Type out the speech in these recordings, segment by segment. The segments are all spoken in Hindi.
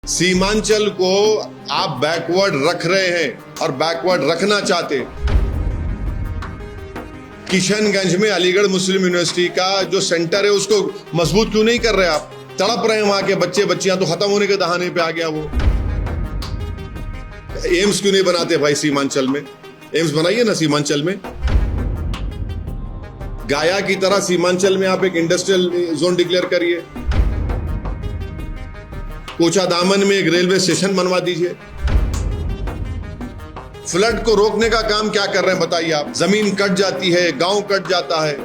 सीमांचल को आप बैकवर्ड रख रहे हैं और बैकवर्ड रखना चाहते। किशनगंज में अलीगढ़ मुस्लिम यूनिवर्सिटी का जो सेंटर है उसको मजबूत क्यों नहीं कर रहे आप? तड़प रहे हैं वहां के बच्चे बच्चियां, तो खत्म होने के दहाने पे आ गया वो। एम्स क्यों नहीं बनाते भाई सीमांचल में? एम्स बनाइए ना सीमांचल में। गाया की तरह सीमांचल में आप एक इंडस्ट्रियल जोन डिक्लेयर करिए। कोचा दामन में एक रेलवे स्टेशन बनवा दीजिए। फ्लड को रोकने का काम क्या कर रहे हैं बताइए आप? जमीन कट जाती है, गांव कट जाता है।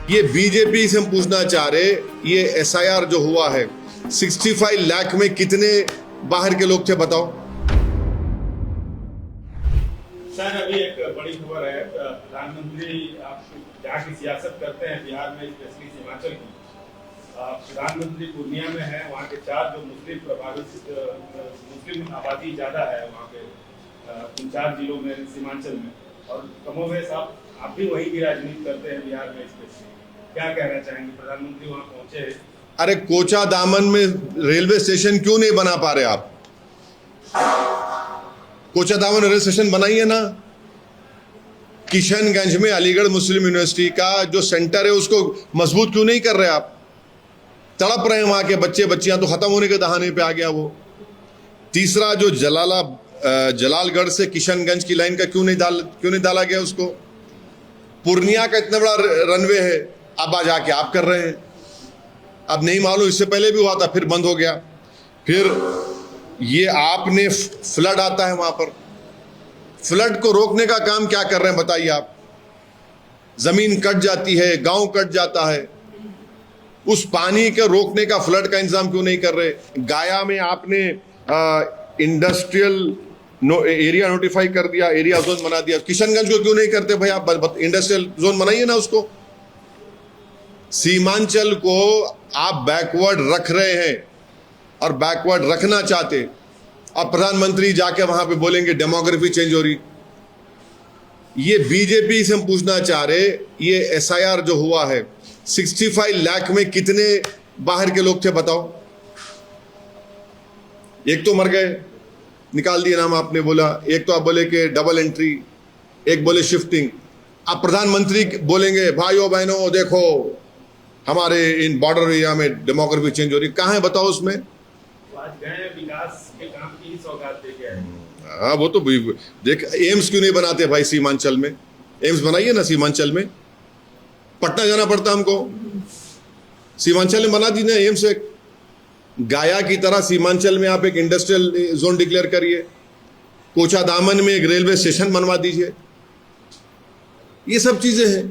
ये बीजेपी से हम पूछना चाह रहे, ये एसआईआर जो हुआ है 65 लाख में कितने बाहर के लोग थे बताओ? सर अभी एक बड़ी खबर है, प्रधानमंत्री आप जहाँ की सियासत करते हैं बिहार में, स्पेशली सीमांचल की, प्रधानमंत्री पूर्णिया में है। वहाँ के 4 जो मुस्लिम प्रभावित मुस्लिम आबादी ज्यादा है वहाँ पे 4 जिलों में सीमांचल में, और कमोवेश आप भी वही की राजनीति करते हैं बिहार में स्पेशली, क्या कहना चाहेंगे? प्रधानमंत्री वहाँ पहुंचे। अरे कोचा दामन में रेलवे स्टेशन क्यों नहीं बना पा रहे आप? कोचा दामन रेलवे स्टेशन बनाइए ना। किशनगंज में अलीगढ़ मुस्लिम यूनिवर्सिटी का जो सेंटर है उसको मजबूत क्यों नहीं कर रहे आप? तड़प रहे हैं वहां के बच्चे बच्चियां, तो खत्म होने के दहाने पे आ गया वो। तीसरा जो जलालगढ़ से किशनगंज की लाइन का क्यों नहीं डाला गया उसको? पूर्णिया का इतना बड़ा रनवे है, अब आज आके आप कर रहे हैं। अब नहीं मालूम, इससे पहले भी हुआ था फिर बंद हो गया। फिर ये आपने फ्लड आता है वहां पर, फ्लड को रोकने का काम क्या कर रहे हैं बताइए आप? जमीन कट जाती है, गांव कट जाता है, उस पानी के रोकने का, फ्लड का इंतजाम क्यों नहीं कर रहे? गाया में आपने इंडस्ट्रियल एरिया नोटिफाई कर दिया, एरिया जोन बना दिया। किशनगंज को क्यों नहीं करते भाई आप? इंडस्ट्रियल जोन बनाइए ना उसको। सीमांचल को आप बैकवर्ड रख रहे हैं और बैकवर्ड रखना चाहते। अब प्रधानमंत्री जाके वहां पे बोलेंगे डेमोग्राफी चेंज हो रही। ये बीजेपी से हम पूछना चाह रहे, ये एसआईआर जो हुआ है 65 लाख में कितने बाहर के लोग थे बताओ? एक तो मर गए, निकाल दिए नाम आपने बोला। एक तो आप बोले कि डबल एंट्री, एक बोले शिफ्टिंग। अब प्रधानमंत्री बोलेंगे भाइयों बहनों देखो हमारे इन बॉर्डर एरिया में डेमोग्राफी चेंज हो रही। कहां है बताओ उसमें? आज गए विकास के काम की सौगात दे के आए। हाँ वो तो देख, एम्स क्यों नहीं बनाते भाई सीमांचल में? एम्स बनाइए ना सीमांचल में। पटना जाना पड़ता हमको, सीमांचल में बना दीजिए एम्स। एक गाया की तरह सीमांचल में आप एक इंडस्ट्रियल जोन डिक्लेयर करिए। कोचा दामन में एक रेलवे स्टेशन बनवा दीजिए। ये सब चीजें हैं।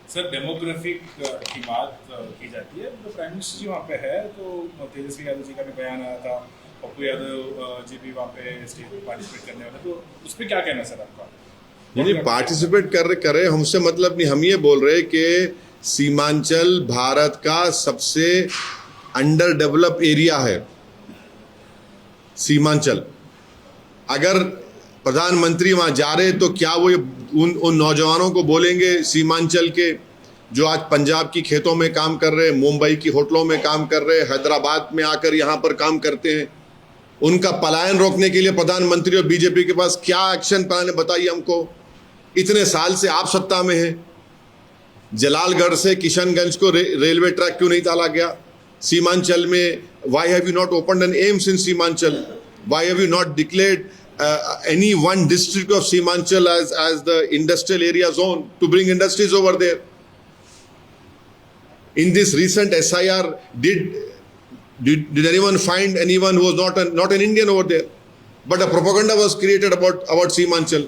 सर डेमोग्राफिक की बात की जाती है, तो प्राइम मिनिस्टर जी वहाँ पे है, तो तेजस्वी यादव जी का भी बयान आया था, पप्पू यादव जी भी वहाँ पे स्टेज पे पार्टिसिपेट करने वाले, तो उस पर क्या कहना सर आपका? नहीं, पार्टिसिपेट करे हमसे मतलब नहीं। हम ये बोल रहे कि सीमांचल भारत का सबसे अंडर डेवलप एरिया है सीमांचल। अगर प्रधानमंत्री वहां जा रहे तो क्या वो उन नौजवानों को बोलेंगे सीमांचल के, जो आज पंजाब की खेतों में काम कर रहे, मुंबई की होटलों में काम कर रहे, हैदराबाद में आकर यहां पर काम करते हैं, उनका पलायन रोकने के लिए प्रधानमंत्री और बीजेपी के पास क्या एक्शन प्लान है बताइए हमको? इतने साल से आप सत्ता में हैं। जलालगढ़ से किशनगंज को रेलवे ट्रैक क्यों नहीं डाला गया? सीमांचल में why have you not opened an AIIMS in Seemanchal? Why have you not declared any one district of Seemanchal as the industrial area zone to bring industries over there? In this recent SIR, did anyone find anyone who was not an Indian over there? But a propaganda was created about Seemanchal.